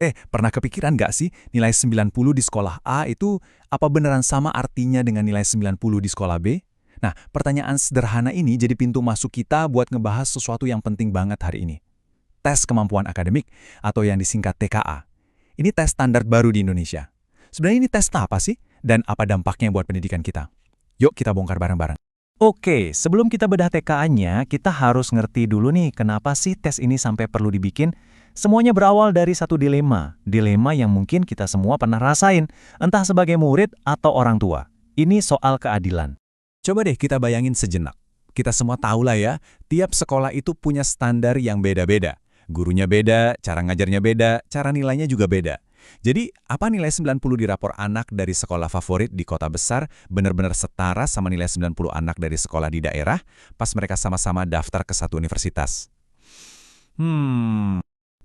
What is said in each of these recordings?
Pernah kepikiran nggak sih nilai 90 di sekolah A itu apa beneran sama artinya dengan nilai 90 di sekolah B? Nah, pertanyaan sederhana ini jadi pintu masuk kita buat ngebahas sesuatu yang penting banget hari ini. Tes kemampuan akademik atau yang disingkat TKA. Ini tes standar baru di Indonesia. Sebenarnya ini tes apa sih? Dan apa dampaknya buat pendidikan kita? Yuk kita bongkar bareng-bareng. Oke, sebelum kita bedah TKA-nya, kita harus ngerti dulu nih kenapa sih tes ini sampai perlu dibikin. Semuanya berawal dari satu dilema. Dilema yang mungkin kita semua pernah rasain, entah sebagai murid atau orang tua. Ini soal keadilan. Coba deh kita bayangin sejenak. Kita semua tahu lah ya, tiap sekolah itu punya standar yang beda-beda. Gurunya beda, cara ngajarnya beda, cara nilainya juga beda. Jadi, apa nilai 90 di rapor anak dari sekolah favorit di kota besar benar-benar setara sama nilai 90 anak dari sekolah di daerah pas mereka sama-sama daftar ke satu universitas?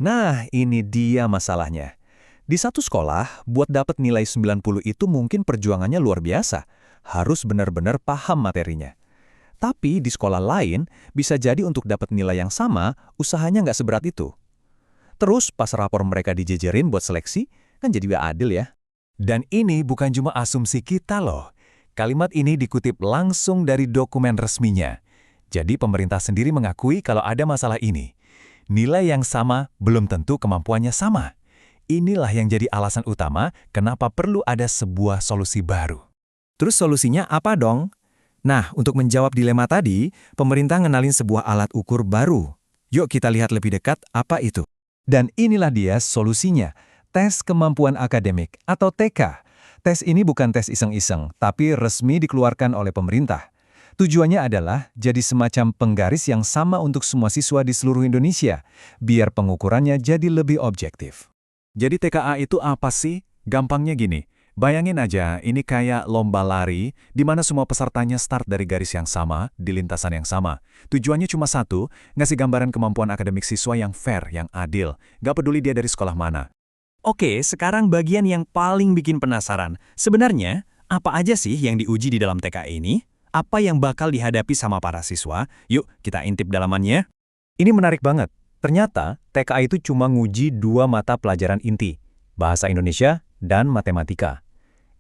Nah, ini dia masalahnya. Di satu sekolah, buat dapat nilai 90 itu mungkin perjuangannya luar biasa. Harus benar-benar paham materinya. Tapi di sekolah lain, bisa jadi untuk dapat nilai yang sama, usahanya nggak seberat itu. Terus pas rapor mereka dijejerin buat seleksi, kan jadi nggak adil ya. Dan ini bukan cuma asumsi kita loh. Kalimat ini dikutip langsung dari dokumen resminya. Jadi pemerintah sendiri mengakui kalau ada masalah ini. Nilai yang sama belum tentu kemampuannya sama. Inilah yang jadi alasan utama kenapa perlu ada sebuah solusi baru. Terus solusinya apa dong? Nah, untuk menjawab dilema tadi, pemerintah ngenalin sebuah alat ukur baru. Yuk kita lihat lebih dekat apa itu. Dan inilah dia solusinya, tes kemampuan akademik atau TK. Tes ini bukan tes iseng-iseng, tapi resmi dikeluarkan oleh pemerintah. Tujuannya adalah jadi semacam penggaris yang sama untuk semua siswa di seluruh Indonesia, biar pengukurannya jadi lebih objektif. Jadi TKA itu apa sih? Gampangnya gini, bayangin aja ini kayak lomba lari di mana semua pesertanya start dari garis yang sama, di lintasan yang sama. Tujuannya cuma satu, ngasih gambaran kemampuan akademik siswa yang fair, yang adil. Gak peduli dia dari sekolah mana. Oke, sekarang bagian yang paling bikin penasaran. Sebenarnya, apa aja sih yang diuji di dalam TKA ini? Apa yang bakal dihadapi sama para siswa? Yuk, kita intip dalamannya. Ini menarik banget. Ternyata, TKA itu cuma nguji 2 mata pelajaran inti, Bahasa Indonesia dan Matematika.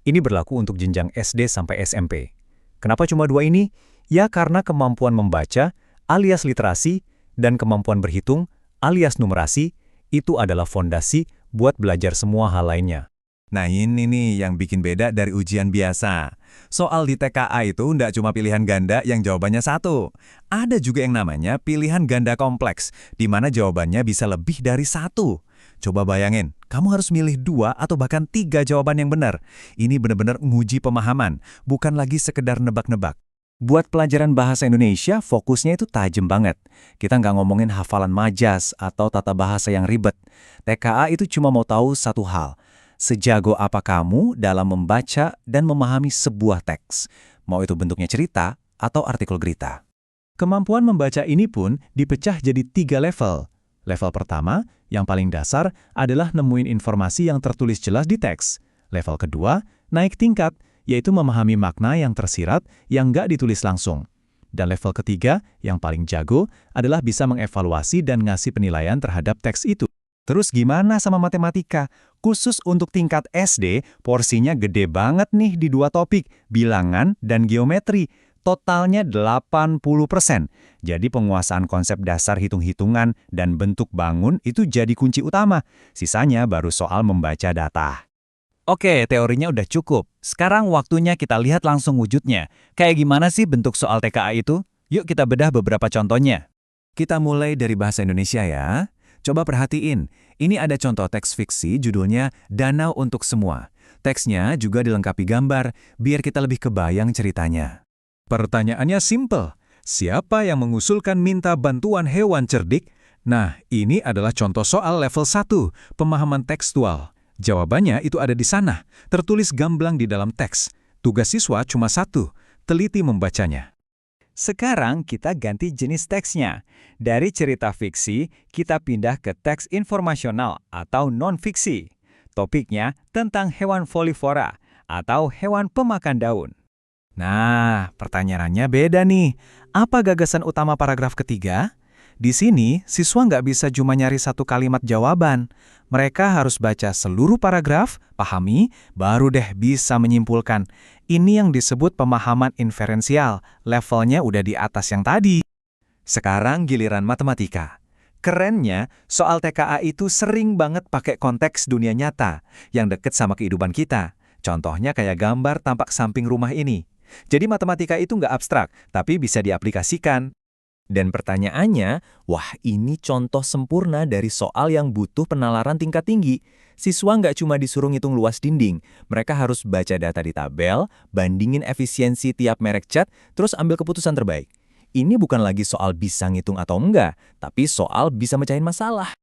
Ini berlaku untuk jenjang SD sampai SMP. Kenapa cuma 2 ini? Ya karena kemampuan membaca, alias literasi, dan kemampuan berhitung, alias numerasi, itu adalah fondasi buat belajar semua hal lainnya. Nah ini nih yang bikin beda dari ujian biasa. Soal di TKA itu ndak cuma pilihan ganda yang jawabannya satu. Ada juga yang namanya pilihan ganda kompleks, di mana jawabannya bisa lebih dari satu. Coba bayangin, kamu harus milih 2 atau bahkan 3 jawaban yang benar. Ini benar-benar nguji pemahaman, bukan lagi sekedar nebak-nebak. Buat pelajaran bahasa Indonesia, fokusnya itu tajam banget. Kita nggak ngomongin hafalan majas atau tata bahasa yang ribet. TKA itu cuma mau tahu satu hal. Sejago apa kamu dalam membaca dan memahami sebuah teks, mau itu bentuknya cerita atau artikel berita. Kemampuan membaca ini pun dipecah jadi 3 level. Level pertama, yang paling dasar, adalah nemuin informasi yang tertulis jelas di teks. Level kedua, naik tingkat, yaitu memahami makna yang tersirat yang nggak ditulis langsung. Dan level ketiga, yang paling jago, adalah bisa mengevaluasi dan ngasih penilaian terhadap teks itu. Terus gimana sama matematika? Khusus untuk tingkat SD, porsinya gede banget nih di 2 topik, bilangan dan geometri. Totalnya 80%. Jadi penguasaan konsep dasar hitung-hitungan dan bentuk bangun itu jadi kunci utama. Sisanya baru soal membaca data. Oke, teorinya udah cukup. Sekarang waktunya kita lihat langsung wujudnya. Kayak gimana sih bentuk soal TKA itu? Yuk kita bedah beberapa contohnya. Kita mulai dari bahasa Indonesia ya. Coba perhatiin, ini ada contoh teks fiksi judulnya Danau untuk Semua. Teksnya juga dilengkapi gambar, biar kita lebih kebayang ceritanya. Pertanyaannya simple, siapa yang mengusulkan minta bantuan hewan cerdik? Nah, ini adalah contoh soal level 1, pemahaman tekstual. Jawabannya itu ada di sana, tertulis gamblang di dalam teks. Tugas siswa cuma 1, teliti membacanya. Sekarang kita ganti jenis teksnya. Dari cerita fiksi, kita pindah ke teks informasional atau non-fiksi. Topiknya tentang hewan folivora atau hewan pemakan daun. Nah, pertanyaannya beda nih. Apa gagasan utama paragraf ketiga? Di sini, siswa nggak bisa cuma nyari satu kalimat jawaban. Mereka harus baca seluruh paragraf, pahami, baru deh bisa menyimpulkan. Ini yang disebut pemahaman inferensial, levelnya udah di atas yang tadi. Sekarang giliran matematika. Kerennya, soal TKA itu sering banget pakai konteks dunia nyata, yang deket sama kehidupan kita. Contohnya kayak gambar tampak samping rumah ini. Jadi matematika itu nggak abstrak, tapi bisa diaplikasikan. Dan pertanyaannya, wah ini contoh sempurna dari soal yang butuh penalaran tingkat tinggi. Siswa nggak cuma disuruh ngitung luas dinding, mereka harus baca data di tabel, bandingin efisiensi tiap merek cat, terus ambil keputusan terbaik. Ini bukan lagi soal bisa ngitung atau enggak, tapi soal bisa mecahin masalah.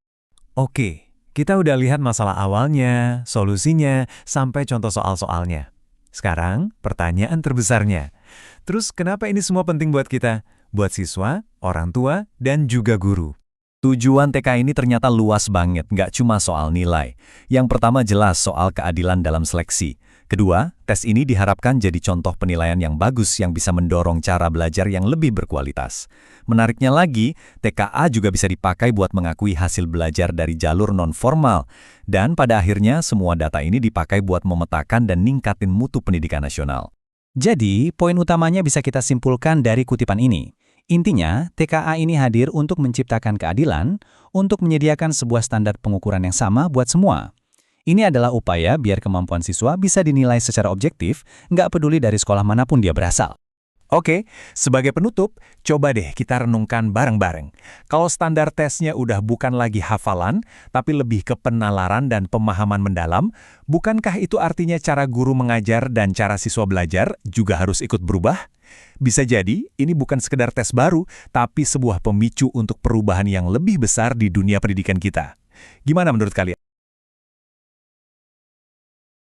Oke, kita udah lihat masalah awalnya, solusinya, sampai contoh soal-soalnya. Sekarang, pertanyaan terbesarnya. Terus kenapa ini semua penting buat kita? Buat siswa, orang tua, dan juga guru. Tujuan TK ini ternyata luas banget, nggak cuma soal nilai. Yang pertama jelas soal keadilan dalam seleksi. Kedua, tes ini diharapkan jadi contoh penilaian yang bagus yang bisa mendorong cara belajar yang lebih berkualitas. Menariknya lagi, TKA juga bisa dipakai buat mengakui hasil belajar dari jalur non-formal. Dan pada akhirnya, semua data ini dipakai buat memetakan dan ningkatin mutu pendidikan nasional. Jadi, poin utamanya bisa kita simpulkan dari kutipan ini. Intinya, TKA ini hadir untuk menciptakan keadilan, untuk menyediakan sebuah standar pengukuran yang sama buat semua. Ini adalah upaya biar kemampuan siswa bisa dinilai secara objektif, nggak peduli dari sekolah manapun dia berasal. Oke, sebagai penutup, coba deh kita renungkan bareng-bareng. Kalau standar tesnya udah bukan lagi hafalan, tapi lebih ke penalaran dan pemahaman mendalam, bukankah itu artinya cara guru mengajar dan cara siswa belajar juga harus ikut berubah? Bisa jadi, ini bukan sekedar tes baru, tapi sebuah pemicu untuk perubahan yang lebih besar di dunia pendidikan kita. Gimana menurut kalian?